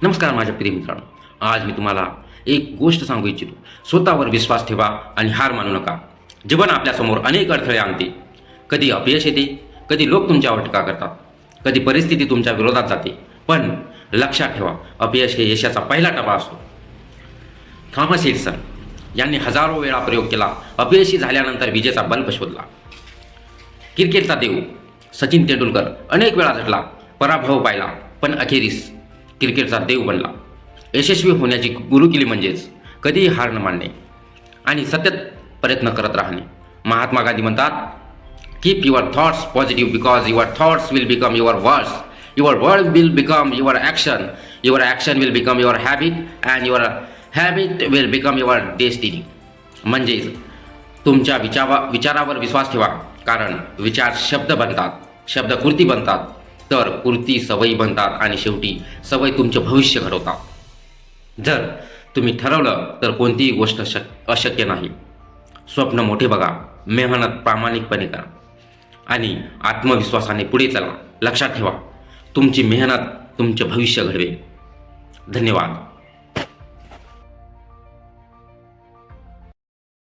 नमस्कार माझ्या प्रिय मित्रांनो, आज मी तुम्हाला एक गोष्ट सांगू इच्छितो. स्वतःवर विश्वास ठेवा आणि हार मानू नका. जीवन आपल्यासमोर अनेक अडथळे आणते. कधी अपयश येते, कधी लोक तुमच्यावर टीका करतात, कधी परिस्थिती तुमच्या विरोधात जाते. पण लक्षात ठेवा, अपयश हे यशाचा पहिला टप्पा असतो. थॉमस एडिसन यांनी हजारो वेळा प्रयोग केला, अपयशी झाल्यानंतर विजेचा बल्ब शोधला. क्रिकेटचा देव सचिन तेंडुलकर अनेक वेळा झटला, पराभव पाहिला, पण अखेरीस क्रिकेटचा देव बनला. यशस्वी होण्याची गुरुकिल्ली म्हणजेच कधीही हार न मानणे आणि सतत प्रयत्न करत राहणे. महात्मा गांधी म्हणतात, keep your thoughts positive because your thoughts will become your words, your word will become your action, your action will become your habit and your habit will become your destiny. म्हणजेच तुमच्या विचारावर विश्वास ठेवा, कारण विचार शब्द बनतात, शब्द कृती बनतात, तर कृती सवयी बनतात आणि शेवटी सवय तुमचे भविष्य घडवतात. जर तुम्ही ठरवलं तर कोणतीही गोष्ट अशक्य नाही. स्वप्न मोठे बघा, मेहनत प्रामाणिकपणे करा आणि आत्मविश्वासाने पुढे चला. लक्षात ठेवा, तुमची मेहनत तुमचे भविष्य घडवेल. धन्यवाद.